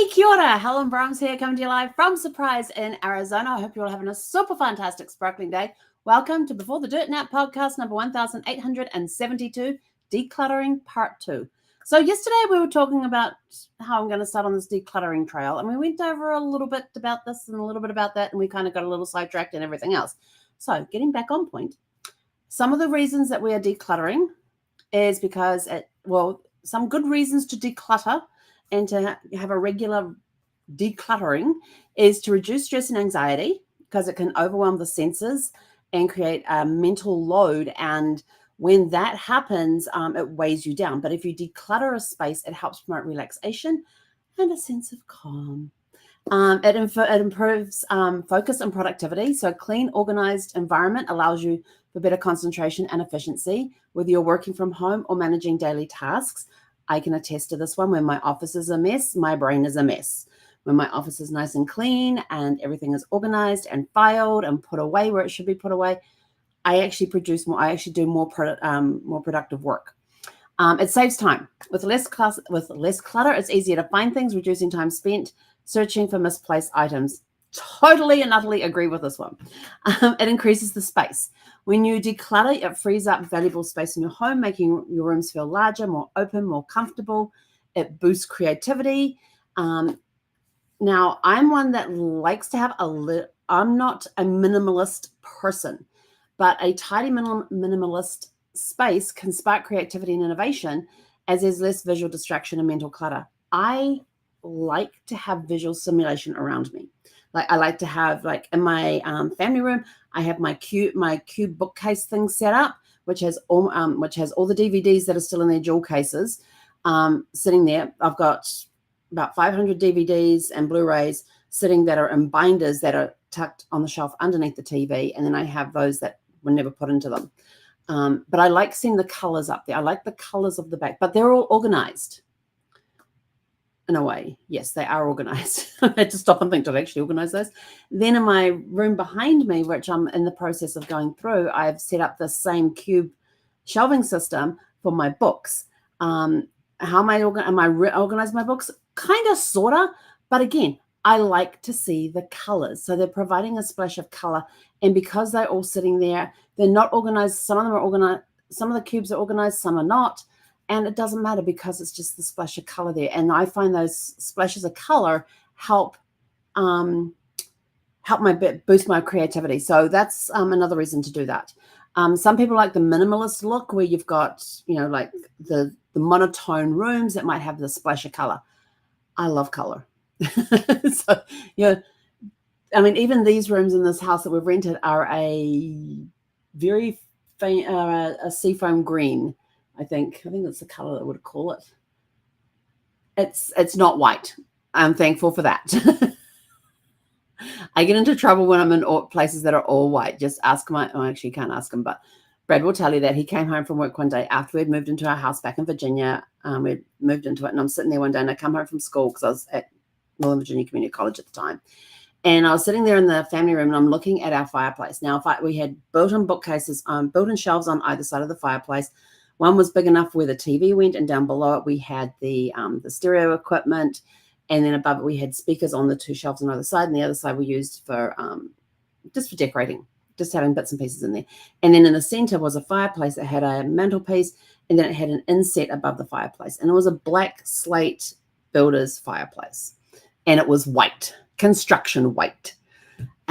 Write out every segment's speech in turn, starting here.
Kia ora, Helen Brahms here, coming to you live from Surprise in Arizona. I hope you're all having a super fantastic sparkling day. Welcome to Before the Dirt Nap podcast number 1872, Decluttering Part 2. So yesterday we were talking about how I'm going to start on this decluttering trail, and we went over a little bit about this and a little bit about that, and we kind of got a little sidetracked and everything else. So getting back on point, some of the reasons that we are decluttering is because, some good reasons to declutter and to have a regular decluttering is to reduce stress and anxiety, because it can overwhelm the senses and create a mental load. And when that happens, it weighs you down. But if you declutter a space, it helps promote relaxation and a sense of calm. It improves focus and productivity. So a clean, organized environment allows you for better concentration and efficiency, whether you're working from home or managing daily tasks. I can attest to this one. When my office is a mess, my brain is a mess. When my office is nice and clean and everything is organized and filed and put away where it should be put away, I actually produce more. I actually do more productive work. It saves time. With less clutter, it's easier to find things, reducing time spent searching for misplaced items. Totally and utterly agree with this one. It increases the space. When you declutter, it frees up valuable space in your home, making your rooms feel larger, more open, more comfortable. It boosts creativity. Now, I'm one that likes to have I'm not a minimalist person, but a tidy minimalist space can spark creativity and innovation, as there's less visual distraction and mental clutter. I like to have visual stimulation around me. I like to have, in my family room, I have my cube bookcase thing set up, which has all the DVDs that are still in their jewel cases sitting there. I've got about 500 DVDs and Blu-rays sitting that are in binders that are tucked on the shelf underneath the TV, and then I have those that were never put into them. But I like seeing the colors up there. I like the colors of the back, but they're all organized. In a way, yes, they are organized. I had to stop and think, did I actually organize those? Then in my room behind me, which I'm in the process of going through, I've set up the same cube shelving system for my books. How am I organize my books? Kind of, sort of. But again, I like to see the colors. So they're providing a splash of color. And because they're all sitting there, they're not organized. Some of them are organized. Some of the cubes are organized, some are not. And it doesn't matter, because it's just the splash of color there. And I find those splashes of color help boost my creativity. So that's another reason to do that. Some people like the minimalist look, where you've got, like the monotone rooms that might have the splash of color. I love color. So, even these rooms in this house that we've rented are a very faint, a seafoam green. I think that's the color that I would call it. It's not white. I'm thankful for that. I get into trouble when I'm in places that are all white. Just ask actually you can't ask him, but Brad will tell you that he came home from work one day after we'd moved into our house back in Virginia. We'd moved into it, and I'm sitting there one day, and I come home from school because I was at Northern Virginia Community College at the time. And I was sitting there in the family room, and I'm looking at our fireplace. Now, we had built-in bookcases, built-in shelves on either side of the fireplace. One was big enough where the TV went, and down below it we had the stereo equipment, and then above it we had speakers on the two shelves on either side, and the other side we used for just for decorating, just having bits and pieces in there. And then in the center was a fireplace that had a mantelpiece, and then it had an inset above the fireplace, and it was a black slate builder's fireplace, and it was white, construction white.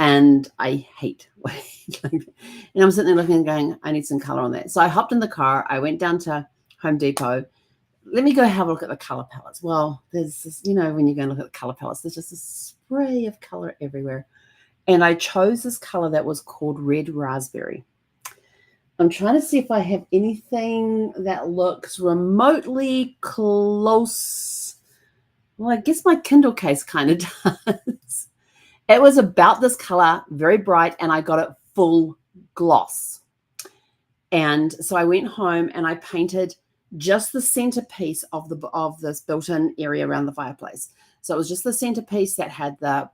And I hate white. And I'm sitting there looking and going, I need some color on that. So I hopped in the car. I went down to Home Depot. Let me go have a look at the color palettes. Well, there's this, when you go and look at the color palettes, there's just a spray of color everywhere. And I chose this color that was called Red Raspberry. I'm trying to see if I have anything that looks remotely close. Well, I guess my Kindle case kind of does. It was about this color, very bright, and I got it full gloss. And so I went home and I painted just the centerpiece of this built-in area around the fireplace. So it was just the centerpiece that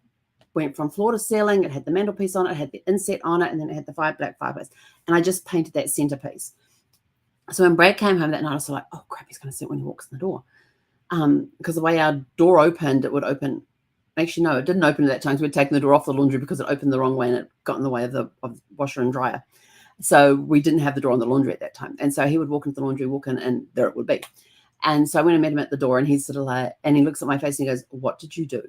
went from floor to ceiling. It had the mantelpiece on it, it had the inset on it, and then it had the black fireplace. And I just painted that centerpiece. So when Brad came home that night, I was like, oh crap, he's going to see it when he walks in the door. because the way our door opened, it would open. Actually, no, it didn't open at that time. So we'd taken the door off the laundry because it opened the wrong way and it got in the way of the washer and dryer. So we didn't have the door on the laundry at that time. And so he would walk into the laundry, walk in, and there it would be. And so I went and met him at the door, and he's sort of like, and he looks at my face and he goes, "What did you do?"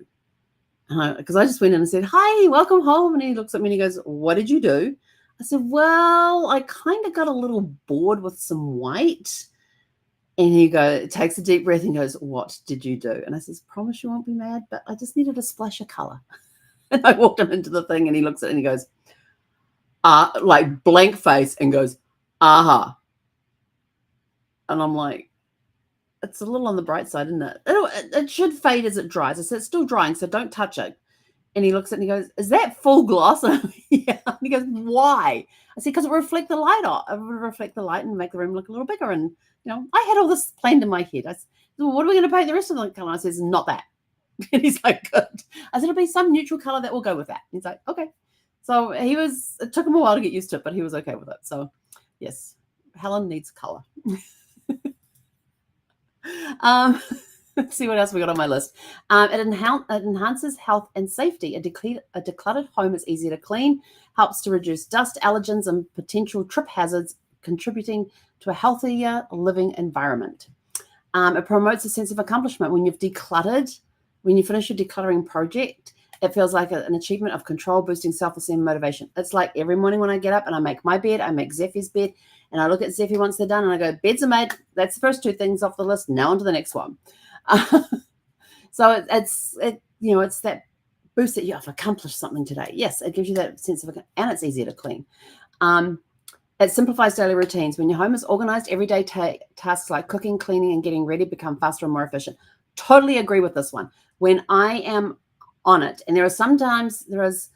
Because I just went in and said, "Hi, welcome home." And he looks at me and he goes, "What did you do?" I said, "Well, I kind of got a little bored with some white." And he takes a deep breath and goes, "What did you do?" And I says, "Promise you won't be mad, but I just needed a splash of color." And I walked him into the thing, and he looks at it and he goes, like blank face, and goes, "Aha." And I'm like, it's a little on the bright side, isn't it? It should fade as it dries. I said, "It's still drying, so don't touch it." And he looks at it and he goes, "Is that full gloss?" And I'm, yeah. And he goes, "Why?" I said, "Because it will reflect the light off. It will reflect the light and make the room look a little bigger." And, I had all this planned in my head. I said, "Well, what are we going to paint the rest of the color?" I says, "Not that." And he's like, "Good." I said, "It'll be some neutral color that will go with that." And he's like, "Okay." So it took him a while to get used to it, but he was okay with it. So, yes, Helen needs color. Let's see what else we got on my list. It enhances health and safety. A decluttered home is easier to clean, helps to reduce dust, allergens, and potential trip hazards, contributing to a healthier living environment. It promotes a sense of accomplishment. When you've decluttered, when you finish your decluttering project, it feels like an achievement of control, boosting self-esteem and motivation. It's like every morning when I get up and I make my bed, I make Zeffie's bed, and I look at Zeffie once they're done and I go, "Beds are made." That's the first two things off the list. Now on to the next one. So it's that boost that I've accomplished something today. Yes, it gives you that sense of, and it's easier to clean. It simplifies daily routines. When your home is organized, everyday tasks like cooking, cleaning, and getting ready become faster and more efficient. Totally agree with this one. When I am on it, and there is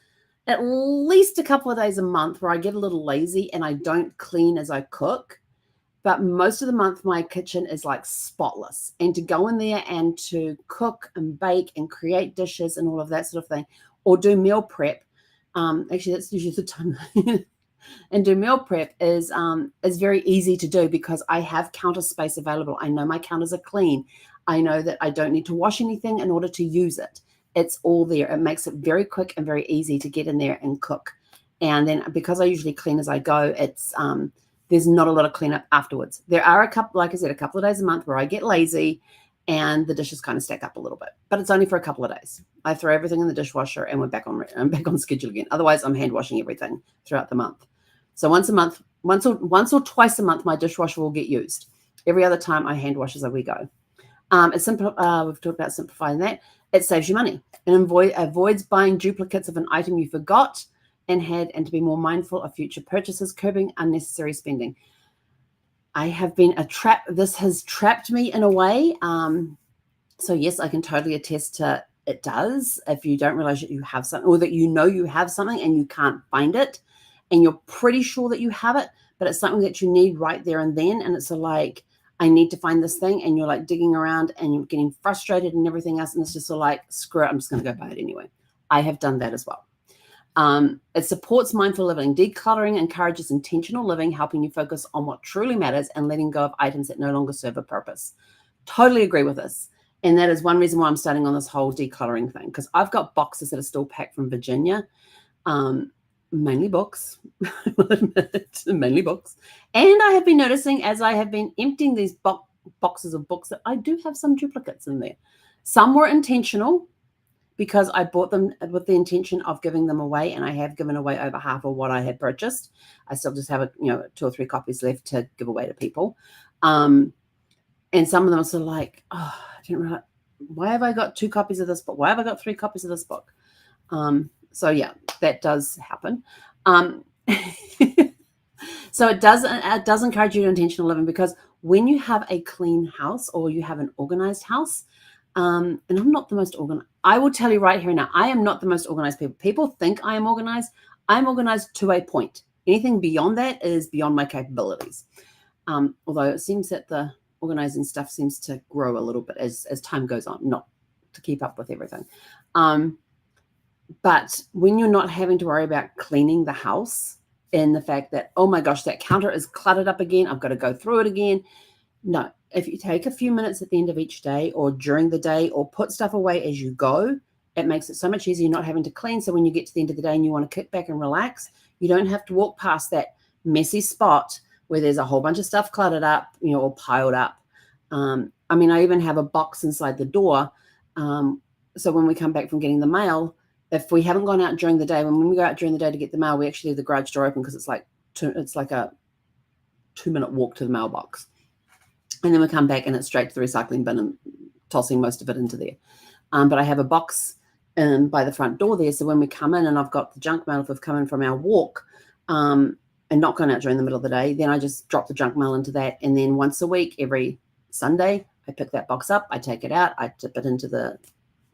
at least a couple of days a month where I get a little lazy and I don't clean as I cook. But most of the month, my kitchen is like spotless. And to go in there and to cook and bake and create dishes and all of that sort of thing, or do meal prep, actually, that's usually the time. And do meal prep is very easy to do because I have counter space available. I know my counters are clean. I know that I don't need to wash anything in order to use it. It's all there. It makes it very quick and very easy to get in there and cook. And then because I usually clean as I go, it's there's not a lot of cleanup afterwards. There are a couple of days a month where I get lazy and the dishes kind of stack up a little bit, but it's only for a couple of days. I throw everything in the dishwasher and I'm back on schedule again. Otherwise, I'm hand washing everything throughout the month. So once or twice a month, my dishwasher will get used. Every other time, I hand wash as we go. We've talked about simplifying that. It saves you money and avoids buying duplicates of an item you forgot and to be more mindful of future purchases, curbing unnecessary spending. I have been this has trapped me in a way. So yes, I can totally attest to it does. If you don't realize that you have something, or that you have something and you can't find it, and you're pretty sure that you have it, but it's something that you need right there and then, and it's like, I need to find this thing, and you're like digging around and you're getting frustrated and everything else, and it's just sort of like, screw it, I'm just going to go buy it anyway. I have done that as well. It supports mindful living. Decluttering encourages intentional living, helping you focus on what truly matters and letting go of items that no longer serve a purpose. Totally agree with this. And that is one reason why I'm starting on this whole decluttering thing, because I've got boxes that are still packed from Virginia, mainly books, mainly books. And I have been noticing as I have been emptying these boxes of books that I do have some duplicates in there. Some were intentional, because I bought them with the intention of giving them away, and I have given away over half of what I had purchased. I still just have 2 or 3 copies left to give away to people. And some of them are sort of like, oh, I didn't realize, why have I got 2 copies of this book? Why have I got 3 copies of this book? So yeah, that does happen. So it does encourage you to intentional living, because when you have a clean house or you have an organized house, and I'm not the most organized. I will tell you right here now, I am not the most organized people. People think I am organized. I'm organized to a point. Anything beyond that is beyond my capabilities. Although it seems that the organizing stuff seems to grow a little bit as time goes on, not to keep up with everything. But when you're not having to worry about cleaning the house and the fact that, oh my gosh, that counter is cluttered up again, I've got to go through it again. No, if you take a few minutes at the end of each day or during the day or put stuff away as you go, it makes it so much easier not having to clean. So when you get to the end of the day and you want to kick back and relax, you don't have to walk past that messy spot where there's a whole bunch of stuff cluttered up, or piled up. I mean, I even have a box inside the door. So when we come back from getting the mail, if we haven't gone out during the day, when we go out during the day to get the mail, we actually leave the garage door open because it's like a 2-minute walk to the mailbox. And then we come back and it's straight to the recycling bin and tossing most of it into there. But I have a box by the front door there. So when we come in and I've got the junk mail, if we've come in from our walk and not gone out during the middle of the day, then I just drop the junk mail into that. And then once a week, every Sunday, I pick that box up, I take it out, I tip it into the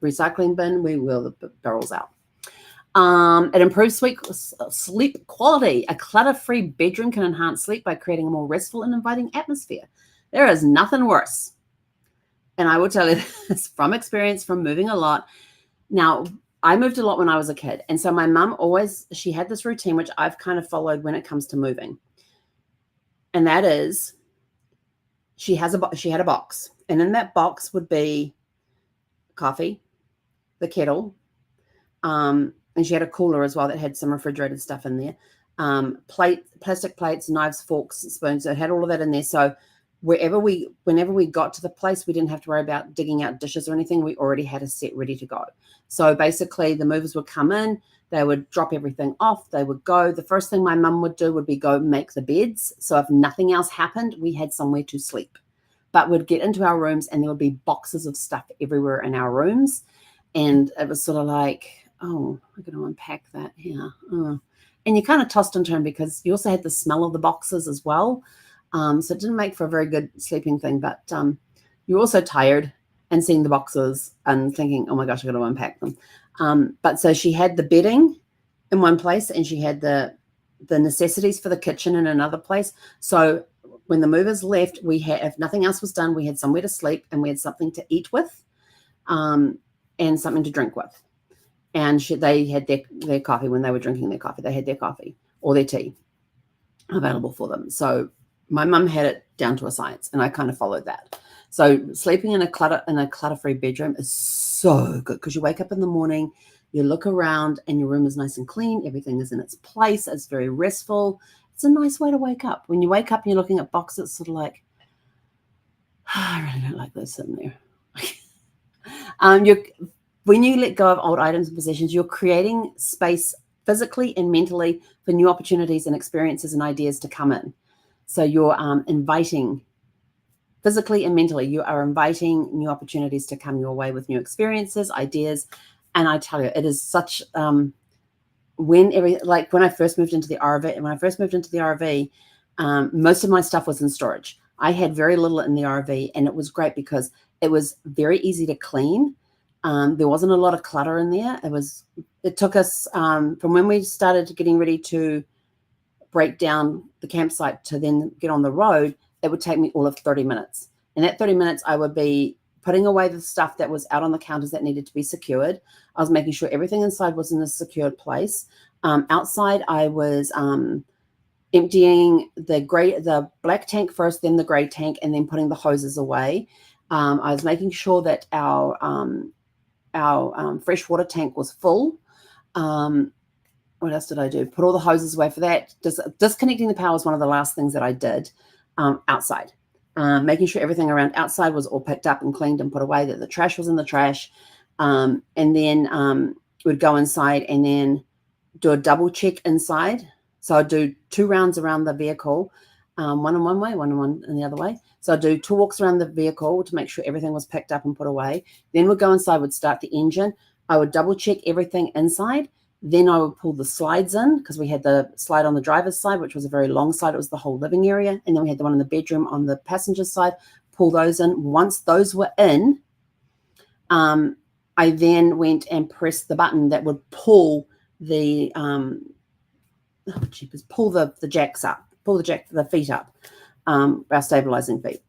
recycling bin, we wheel the barrels out. It improves sleep quality. A clutter-free bedroom can enhance sleep by creating a more restful and inviting atmosphere. There is nothing worse. And I will tell you this from experience, from moving a lot. Now, I moved a lot when I was a kid. And so my mum she had this routine, which I've kind of followed when it comes to moving. And that is, she had a box. And in that box would be coffee, the kettle, and she had a cooler as well that had some refrigerated stuff in there. Plastic plates, knives, forks, spoons. So it had all of that in there. So whenever we got to the place, we didn't have to worry about digging out dishes or anything. We already had a set ready to go. So basically the movers would come in, they would drop everything off, they would go. The first thing my mum would do would be go make the beds. So if nothing else happened, we had somewhere to sleep. But we'd get into our rooms and there would be boxes of stuff everywhere in our rooms. And it was sort of like, oh, I'm going to unpack that here. And you kind of tossed and turned because you also had the smell of the boxes as well. So it didn't make for a very good sleeping thing, but you're also tired and seeing the boxes and thinking, oh my gosh, I've got to unpack them. But so she had the bedding in one place and she had the necessities for the kitchen in another place. So when the movers left, if nothing else was done, we had somewhere to sleep and we had something to eat with and something to drink with. And they had their coffee when they were drinking their coffee. They had their coffee or their tea available for them. So my mum had it down to a science, and I kind of followed that. So sleeping in a clutter-free bedroom is so good because you wake up in the morning, you look around, and your room is nice and clean. Everything is in its place. It's very restful. It's a nice way to wake up. When you wake up and you're looking at boxes, it's sort of like, I really don't like those sitting there. When you let go of old items and possessions, you're creating space physically and mentally for new opportunities and experiences and ideas to come in. So you're inviting, physically and mentally, you are inviting new opportunities to come your way with new experiences, ideas. And I tell you, it is such, when I first moved into the RV, most of my stuff was in storage. I had very little in the RV, and it was great because it was very easy to clean. There wasn't a lot of clutter in there. It took us from when we started getting ready to break down the campsite to then get on the road, it would take me all of 30 minutes. In that 30 minutes, I would be putting away the stuff that was out on the counters that needed to be secured. I was making sure everything inside was in a secured place. Outside, I was emptying the black tank first, then the gray tank, and then putting the hoses away. I was making sure that our freshwater tank was full. What else did I do? Put all the hoses away for that. Disconnecting the power was one of the last things that I did outside. Making sure everything around outside was all picked up and cleaned and put away, that the trash was in the trash. And then we'd go inside and then do a double check inside. So I'd do 2 rounds around the vehicle, one in one way, one in the other way. So I'd do 2 walks around the vehicle to make sure everything was picked up and put away. Then we'd go inside, would start the engine. I would double check everything inside. Then I would pull the slides in because we had the slide on the driver's side, which was a very long slide. It was the whole living area. And then we had the one in the bedroom on the passenger side. Pull those in. Once those were in, I then went and pressed the button that would pull the pull the jacks up, pull the feet up, our stabilizing feet.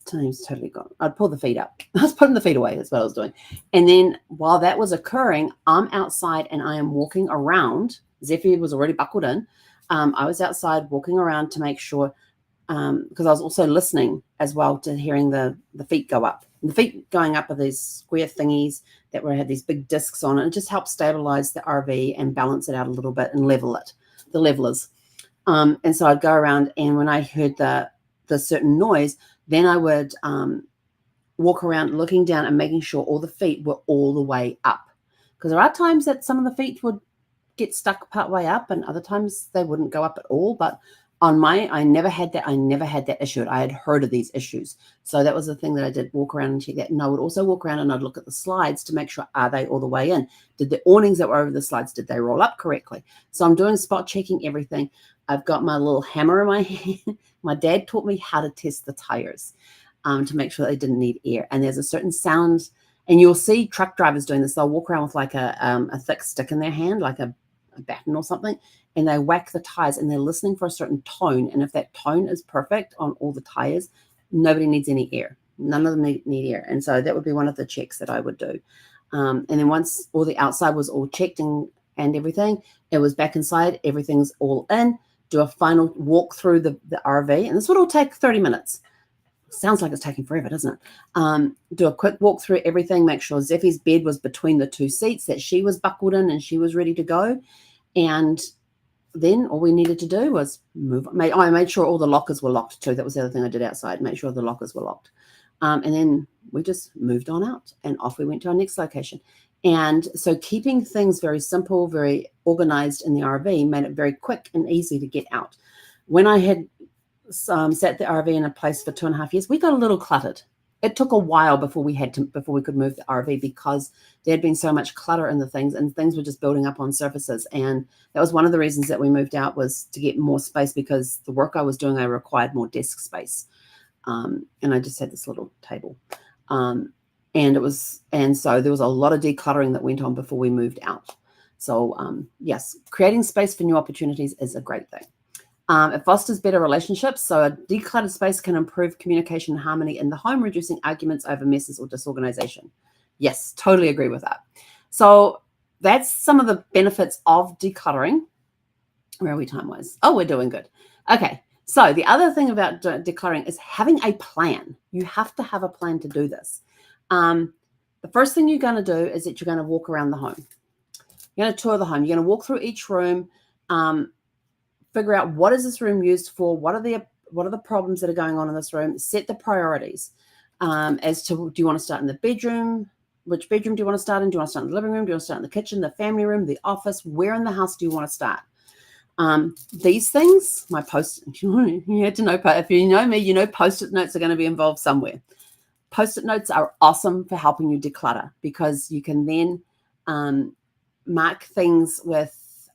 Time's totally gone. I'd pull the feet up. I was putting the feet away. That's what I was doing. And then while that was occurring, I'm outside and I am walking around. Zephyr was already buckled in. I was outside walking around to make sure because I was also listening as well to hearing the feet go up. And the feet going up are these square thingies that had these big discs on it. It just helps stabilize the RV and balance it out a little bit and level it, the levelers. And so I'd go around, and when I heard the certain noise, then I would walk around looking down and making sure all the feet were all the way up. Because there are times that some of the feet would get stuck part way up, and other times they wouldn't go up at all. But on mine, I never had that issue. I had heard of these issues. So that was the thing that I did, walk around and check that. And I would also walk around and I'd look at the slides to make sure, are they all the way in? Did the awnings that were over the slides, did they roll up correctly? So I'm doing spot checking everything. I've got my little hammer in my hand. My dad taught me how to test the tires to make sure they didn't need air. And there's a certain sound, and you'll see truck drivers doing this. They'll walk around with like a thick stick in their hand, like a baton or something, and they whack the tires, and they're listening for a certain tone. And if that tone is perfect on all the tires, nobody needs any air. None of them need air. And so that would be one of the checks that I would do. And then once all the outside was all checked and everything, it was back inside, everything's all in, do a final walk through the RV. And this would all take 30 minutes. Sounds like it's taking forever, doesn't it? Do a quick walk through everything, make sure Zeffie's bed was between the two seats, that she was buckled in and she was ready to go. And then all we needed to do was move. I made sure all the lockers were locked too. That was the other thing I did outside, make sure the lockers were locked. And then we just moved on out, and off we went to our next location. And so keeping things very simple, very organized in the RV made it very quick and easy to get out. When I had sat the RV in a place for 2.5 years, we got a little cluttered. It took a while before we could move the RV, because there had been so much clutter in the things, and things were just building up on surfaces. And that was one of the reasons that we moved out, was to get more space, because the work I was doing, I required more desk space. And I just had this little table. And so there was a lot of decluttering that went on before we moved out. So yes, creating space for new opportunities is a great thing. It fosters better relationships. So a decluttered space can improve communication and harmony in the home, reducing arguments over messes or disorganization. Yes, totally agree with that. So that's some of the benefits of decluttering. Where are we time-wise? Oh, we're doing good. Okay. So the other thing about decluttering is having a plan. You have to have a plan to do this. The first thing you're going to do is that you're going to walk around the home. You're going to tour the home. You're going to walk through each room, figure out, what is this room used for? What are the problems that are going on in this room? Set the priorities as to, do you want to start in the bedroom? Which bedroom do you want to start in? Do you want to start in the living room? Do you want to start in the kitchen, the family room, the office? Where in the house do you want to start? These things, my you had to know, if you know me, you know Post-it notes are going to be involved somewhere. Post-it notes are awesome for helping you declutter, because you can then mark things with,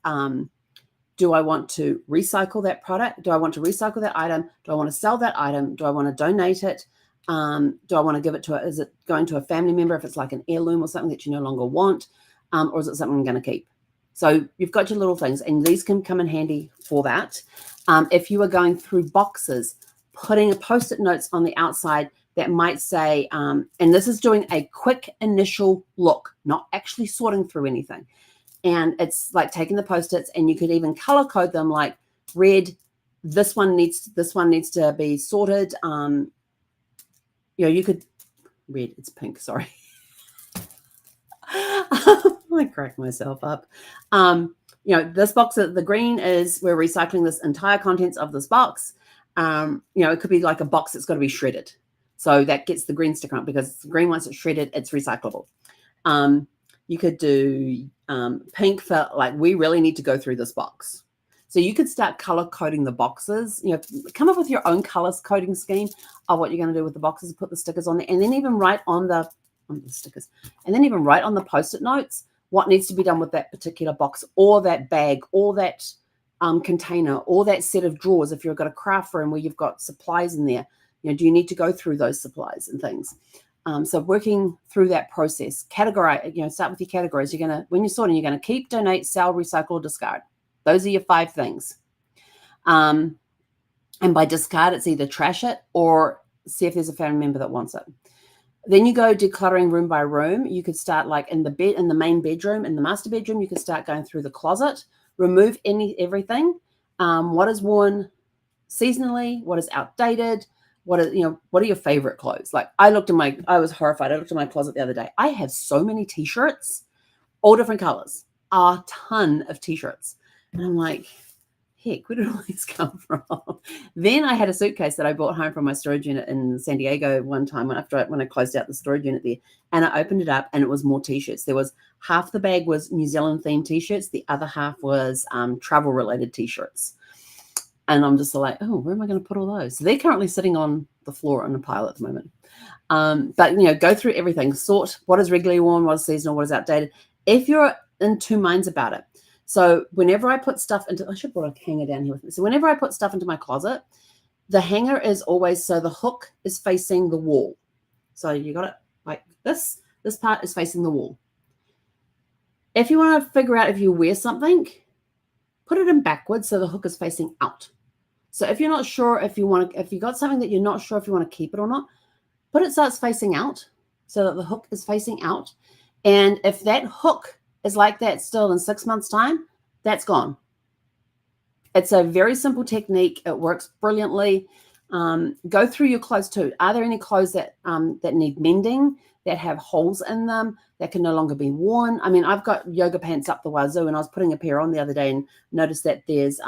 do I want to recycle that product? Do I want to recycle that item? Do I want to sell that item? Do I want to donate it? Do I want to give it to is it going to a family member if it's like an heirloom or something that you no longer want? Or is it something I'm going to keep? So you've got your little things, and these can come in handy for that. If you are going through boxes, putting a Post-it notes on the outside that might say, and this is doing a quick initial look, not actually sorting through anything. And it's like taking the Post-its, and you could even color code them, like red, this one needs to be sorted. You could red, it's pink, sorry. I cracked myself up. This box, the green is, we're recycling this entire contents of this box. It could be like a box that's got to be shredded. So that gets the green sticker on, because the green, once it's shredded, it's recyclable. You could do pink for, like, we really need to go through this box. So you could start color coding the boxes, come up with your own color coding scheme of what you're going to do with the boxes, put the stickers on there, and then even write on the stickers, and then even write on the Post-it notes what needs to be done with that particular box, or that bag, or that container, or that set of drawers. If you've got a craft room where you've got supplies in there, do you need to go through those supplies and things? So working through that process, categorize, start with your categories. When you're sorting, you're going to keep, donate, sell, recycle, or discard. Those are your 5 things. And by discard, it's either trash it or see if there's a family member that wants it. Then you go decluttering room by room. You could start like in the main bedroom, in the master bedroom, you could start going through the closet, remove everything. What is worn, seasonally, what is outdated, what are your favorite clothes? Like I was horrified. I looked in my closet the other day. I have so many t-shirts, all different colors, a ton of t-shirts. And I'm like, heck, where did all these come from? Then I had a suitcase that I brought home from my storage unit in San Diego one time when I closed out the storage unit there, and I opened it up and it was more t-shirts. There was half the bag was New Zealand themed t-shirts. The other half was travel related t-shirts. And I'm just like, oh, where am I going to put all those? So they're currently sitting on the floor in a pile at the moment. But, go through everything. Sort what is regularly worn, what is seasonal, what is outdated. If you're in two minds about it. So whenever I put stuff into, I should put a hanger down here with me. So whenever I put stuff into my closet, the hanger is always, so the hook is facing the wall. So you got it like this. This part is facing the wall. If you want to figure out if you wear something, put it in backwards so the hook is facing out. So if you're not sure if you got something that you're not sure if you want to keep it or not, put it so it's facing out so that the hook is facing out. And if that hook is like that still in 6 months' time, that's gone. It's a very simple technique. It works brilliantly. Go through your clothes too. Are there any clothes that need mending, that have holes in them, that can no longer be worn? I mean, I've got yoga pants up the wazoo, and I was putting a pair on the other day and noticed that there's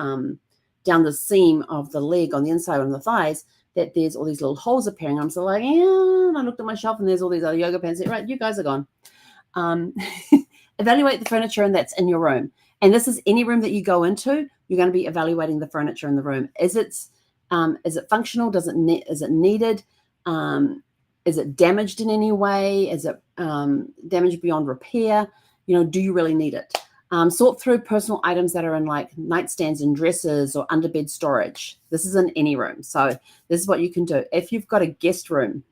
down the seam of the leg on the inside on the thighs, that there's all these little holes appearing. I'm so like, yeah, and I looked at my shelf and there's all these other yoga pants. Right, you guys are gone. Evaluate the furniture and that's in your room. And this is any room that you go into, you're going to be evaluating the furniture in the room. Is it functional? Is it needed? Is it damaged in any way? Is it damaged beyond repair? Do you really need it? Sort through personal items that are in like nightstands and dressers or underbed storage. This is in any room. So this is what you can do. If you've got a guest room,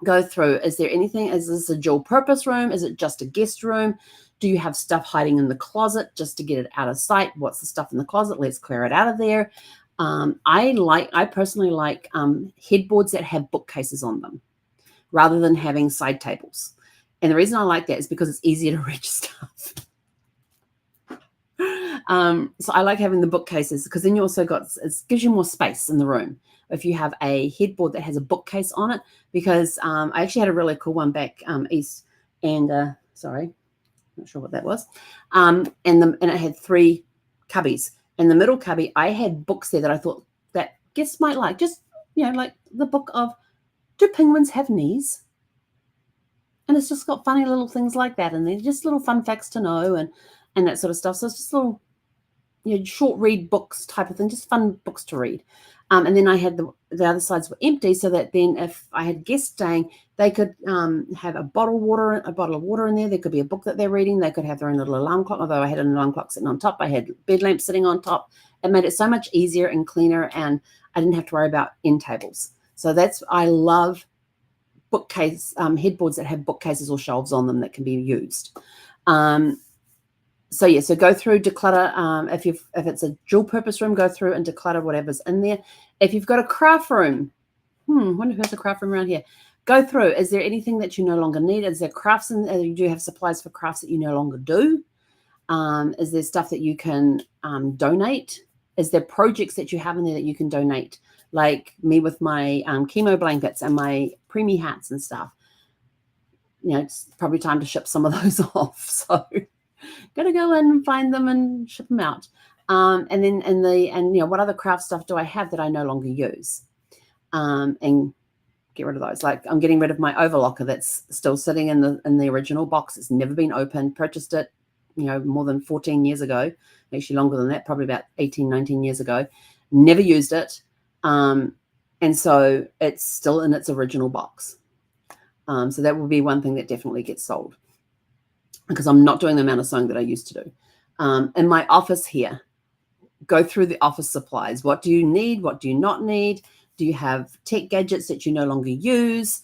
go through, is there anything, is this a dual purpose room? Is it just a guest room? Do you have stuff hiding in the closet just to get it out of sight? What's the stuff in the closet? Let's clear it out of there. I personally like headboards that have bookcases on them rather than having side tables. And the reason I like that is because it's easier to reach stuff. So I like having the bookcases because then you also it gives you more space in the room if you have a headboard that has a bookcase on it, because I actually had a really cool one back east, and sorry, not sure what that was, and it had 3 cubbies. In the middle cubby, I had books there that I thought that guests might like, just like the book of Do Penguins Have Knees? And it's just got funny little things like that, and they're just little fun facts to know and that sort of stuff. So it's just little short read books type of thing, just fun books to read. And then I had the other sides were empty, so that then if I had guests staying, they could have a bottle of water in there. There could be a book that they're reading. They could have their own little alarm clock, although I had an alarm clock sitting on top. I had bed lamps sitting on top. It made it so much easier and cleaner, and I didn't have to worry about end tables. So I love bookcase headboards that have bookcases or shelves on them that can be used. So go through, declutter. If it's a dual purpose room, go through and declutter whatever's in there. If you've got a craft room, wonder who has a craft room around here. Go through. Is there anything that you no longer need? Is there crafts do you have supplies for crafts that you no longer do? Is there stuff that you can donate? Is there projects that you have in there that you can donate? Like me with my chemo blankets and my preemie hats and stuff. It's probably time to ship some of those off. So gotta go in and find them and ship them out. And then what other craft stuff do I have that I no longer use? And get rid of those. Like I'm getting rid of my overlocker that's still sitting in the original box. It's never been opened. Purchased it, more than 14 years ago. Actually longer than that, probably about 18, 19 years ago. Never used it. And so it's still in its original box. So that will be one thing that definitely gets sold, because I'm not doing the amount of sewing that I used to do. In my office here, go through the office supplies. What do you need? What do you not need? Do you have tech gadgets that you no longer use?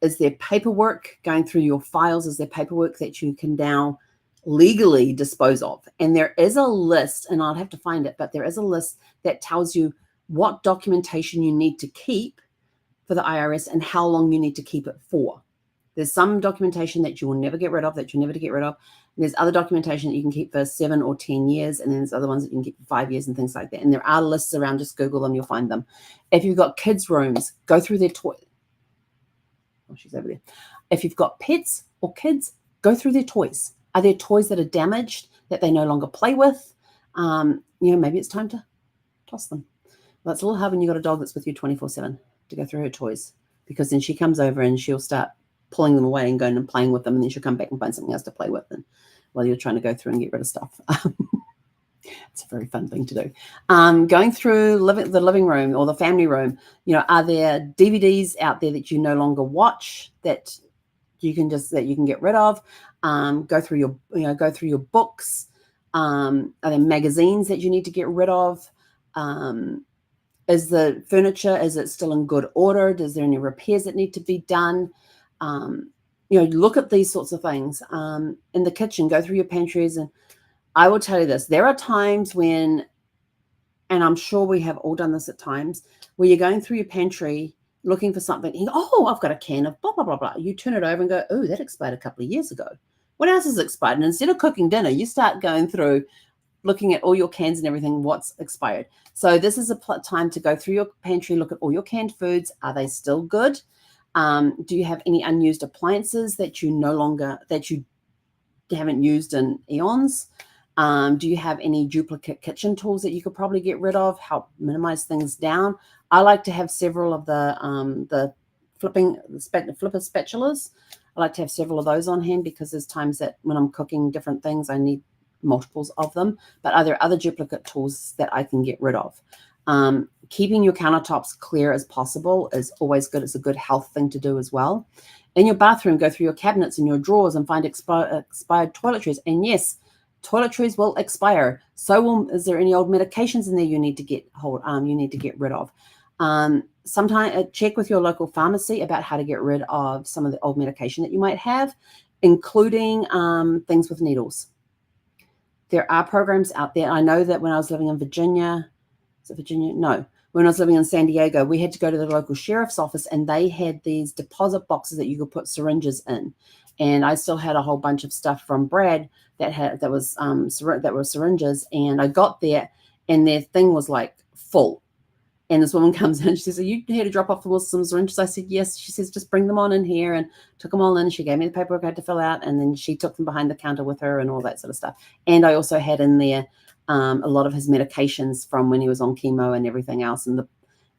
Is there paperwork going through your files? Is there paperwork that you can now legally dispose of? And there is a list, and I'll have to find it, but there is a list that tells you what documentation you need to keep for the IRS and how long you need to keep it for. There's some documentation that you will never get rid of, that you'll never get rid of. There's other documentation that you can keep for 7 or 10 years, and then there's other ones that you can keep for 5 years and things like that. And there are lists around. Just Google them, you'll find them. If you've got kids' rooms, go through their toys. Oh, she's over there. If you've got pets or kids, go through their toys. Are there toys that are damaged that they no longer play with? Maybe it's time to toss them. Well, it's a little hard when you've got a dog that's with you 24/7 to go through her toys, because then she comes over and she'll start pulling them away and going and playing with them, and then she'll come back and find something else to play with, and while you're trying to go through and get rid of stuff. It's a very fun thing to do. Going through the living room or the family room, are there DVDs out there that you no longer watch that you can get rid of? Go through your books. Are there magazines that you need to get rid of? Is the furniture, is it still in good order? Is there any repairs that need to be done? Look at these sorts of things. In the kitchen, go through your pantries. And I will tell you this, there are times when, and I'm sure we have all done this at times, where you're going through your pantry looking for something. And you go, oh, I've got a can of blah, blah, blah, blah. You turn it over and go, oh, that expired a couple of years ago. What else is expired? And instead of cooking dinner, you start going through, looking at all your cans and everything, what's expired. So this is a time to go through your pantry, look at all your canned foods. Are they still good? Do you have any unused appliances that you haven't used in eons? Do you have any duplicate kitchen tools that you could probably get rid of, help minimize things down? I like to have several of the flipper spatulas. I like to have several of those on hand, because there's times that when I'm cooking different things, I need multiples of them. But are there other duplicate tools that I can get rid of? Keeping your countertops clear as possible is always good. It's a good health thing to do as well. In your bathroom, go through your cabinets and your drawers and find expired toiletries. And yes, toiletries will expire. Is there any old medications in there you need to get rid of? Sometimes check with your local pharmacy about how to get rid of some of the old medication that you might have, including things with needles. There are programs out there. I know that when I was living in Virginia, when I was living in San Diego, we had to go to the local sheriff's office, and they had these deposit boxes that you could put syringes in. And I still had a whole bunch of stuff from Brad that were syringes. And I got there, and their thing was like full. And this woman comes in, she says, are you here to drop off some syringes? I said, yes. She says, just bring them on in here, and took them all in. She gave me the paperwork I had to fill out, and then she took them behind the counter with her and all that sort of stuff. And I also had in there a lot of his medications from when he was on chemo and everything else, and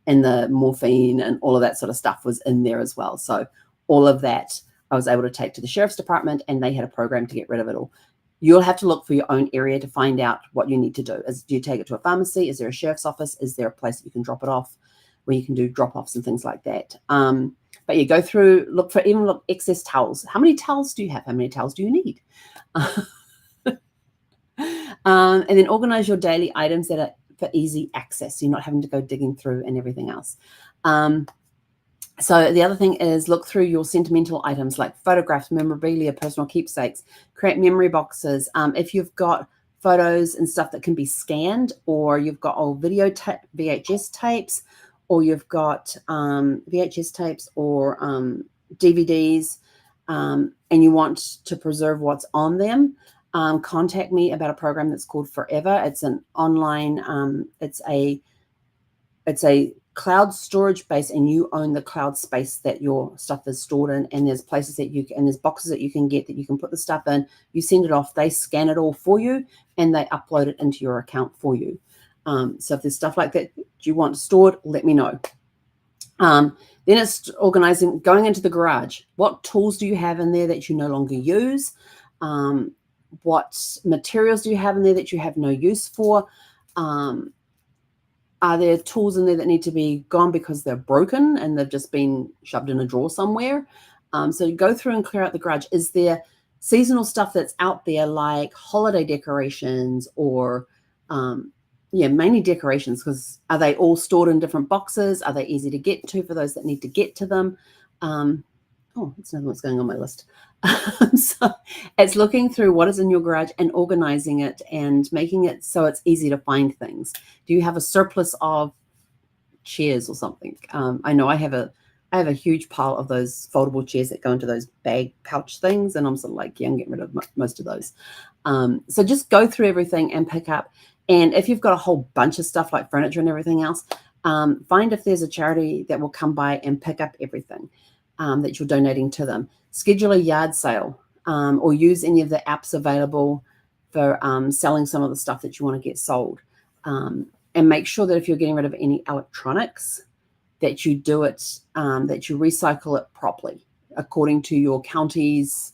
the morphine and all of that sort of stuff was in there as well. So all of that I was able to take to the sheriff's department, and they had a program to get rid of it all. You'll have to look for your own area to find out what you need to do. Do you take it to a pharmacy? Is there a sheriff's office? Is there a place that you can drop it off, where you can do drop-offs and things like that? But you go through, look for excess towels. How many towels do you have? How many towels do you need? And then organize your daily items that are for easy access, so you're not having to go digging through and everything else. So the other thing is look through your sentimental items like photographs, memorabilia, personal keepsakes. Create memory boxes. If you've got photos and stuff that can be scanned, or you've got old VHS tapes, or you've got VHS tapes or DVDs, and you want to preserve what's on them, contact me about a program that's called Forever. It's an online, it's a cloud storage base, and you own the cloud space that your stuff is stored in. And there's places that there's boxes that you can get that you can put the stuff in. You send it off, they scan it all for you, and they upload it into your account for you. So if there's stuff like that you want stored, let me know. Then it's organizing, going into the garage. What tools do you have in there that you no longer use? What materials do you have in there that you have no use for? Are there tools in there that need to be gone because they're broken and they've just been shoved in a drawer somewhere? So you go through and clear out the garage. Is there seasonal stuff that's out there, like holiday decorations or, mainly decorations? Because are they all stored in different boxes? Are they easy to get to for those that need to get to them? That's another what's going on my list. So it's looking through what is in your garage and organizing it and making it so it's easy to find things. Do you have a surplus of chairs or something? I know I have I have a huge pile of those foldable chairs that go into those bag pouch things, and I'm sort of like, yeah, I'm getting rid of most of those. So just go through everything and pick up. And if you've got a whole bunch of stuff like furniture and everything else, find if there's a charity that will come by and pick up everything that you're donating to them. Schedule a yard sale, or use any of the apps available for selling some of the stuff that you want to get sold. And make sure that if you're getting rid of any electronics, that you do it, that you recycle it properly according to your county's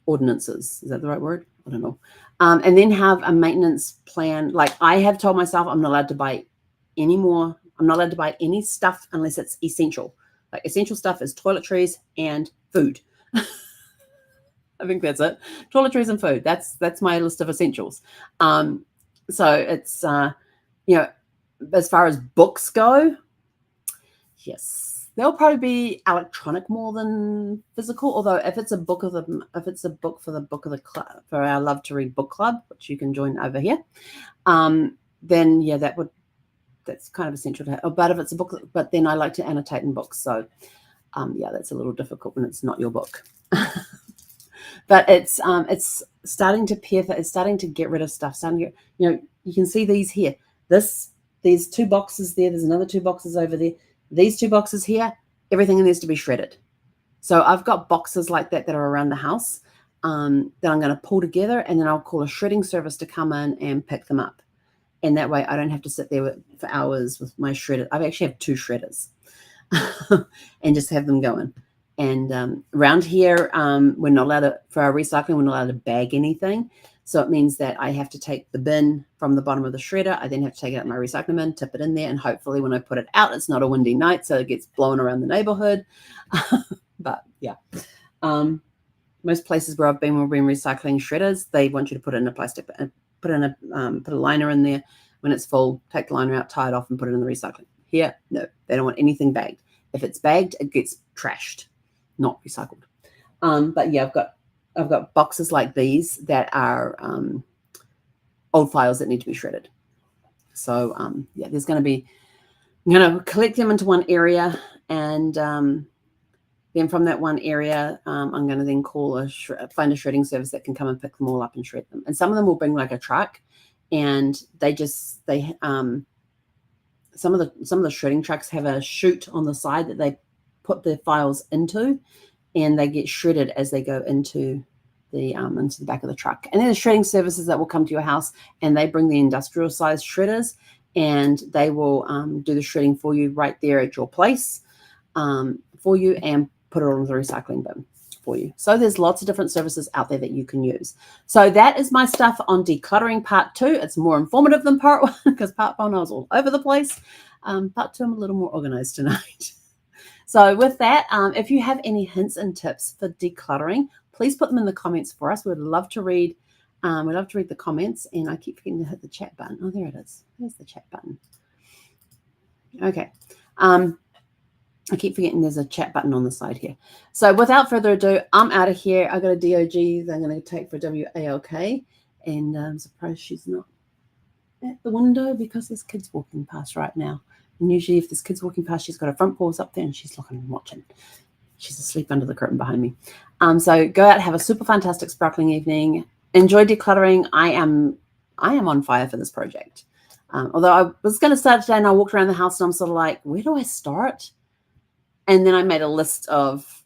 ordinances. Is that the right word? I don't know. And then have a maintenance plan. Like I have told myself, I'm not allowed to buy any more. I'm not allowed to buy any stuff unless it's essential. Like essential stuff is toiletries and food. I think that's it. Toiletries and food. That's my list of essentials. So it's, as far as books go, yes, there'll probably be electronic more than physical. Although if it's a book for the book of the club, for our Love to Read book club, which you can join over here, then yeah, that's kind of essential to have. But if it's a book, but then I like to annotate in books, so yeah, that's a little difficult when it's not your book. But it's starting to it's starting to get rid of stuff. You can see these here. There's 2 boxes there. There's another 2 boxes over there. These 2 boxes here, everything in there is to be shredded. So I've got boxes like that are around the house that I'm going to pull together, and then I'll call a shredding service to come in and pick them up. And that way I don't have to sit there for hours with my shredder. I actually have 2 shredders and just have them going. And around here, we're not allowed to, for our recycling, we're not allowed to bag anything. So it means that I have to take the bin from the bottom of the shredder. I then have to take it out my recycling bin, tip it in there, and hopefully when I put it out, it's not a windy night, so it gets blown around the neighborhood. But yeah, most places where I've been recycling shredders, they want you to put it in a plastic, put a liner in there. When it's full, take the liner out, tie it off, and put it in the recycling. Here, no, they don't want anything bagged. If it's bagged, it gets trashed, not recycled. But yeah, I've got boxes like these that are old files that need to be shredded. So yeah, I'm going to collect them into one area, and then from that one area, I'm going to then find a shredding service that can come and pick them all up and shred them. And some of them will bring like a truck, and some of the shredding trucks have a chute on the side that they put the files into, and they get shredded as they go into the back of the truck. And then there's shredding services that will come to your house, and they bring the industrial size shredders, and they will do the shredding for you right there at your place for you, and put it on the recycling bin for you. So there's lots of different services out there that you can use. So that is my stuff on decluttering part 2. It's more informative than part 1 because part 1 I was all over the place. Part 2 I'm a little more organized tonight. So with that, if you have any hints and tips for decluttering, please put them in the comments for us. We'd love to read. We'd love to read the comments, and I keep forgetting to hit the chat button. Oh, there it is. There's the chat button. Okay. I keep forgetting there's a chat button on the side here. So without further ado, I'm out of here. I got a DOG that I'm going to take for WALK, and I'm surprised she's not at the window because there's kids walking past right now. And usually if there's kids walking past, she's got her front paws up there and she's looking and watching. She's asleep under the curtain behind me. So go out, have a super fantastic sparkling evening. Enjoy decluttering. I am on fire for this project. Although I was going to start today, and I walked around the house and I'm sort of like, where do I start? And then I made a list of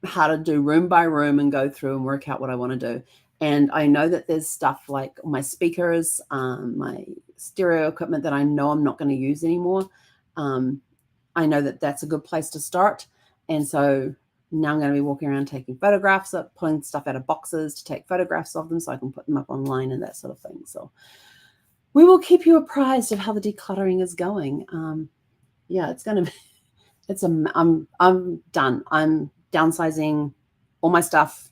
how to do room by room and go through and work out what I want to do. And I know that there's stuff like my speakers, my stereo equipment that I know I'm not going to use anymore. I know that that's a good place to start. And so now I'm going to be walking around taking photographs, pulling stuff out of boxes to take photographs of them so I can put them up online and that sort of thing. So we will keep you apprised of how the decluttering is going. Yeah, it's going to be, I'm done. I'm downsizing all my stuff,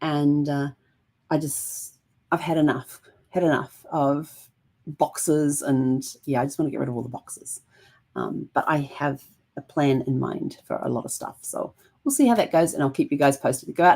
and I've had enough of boxes, and yeah, I just want to get rid of all the boxes. But I have a plan in mind for a lot of stuff. So we'll see how that goes, and I'll keep you guys posted. Go out.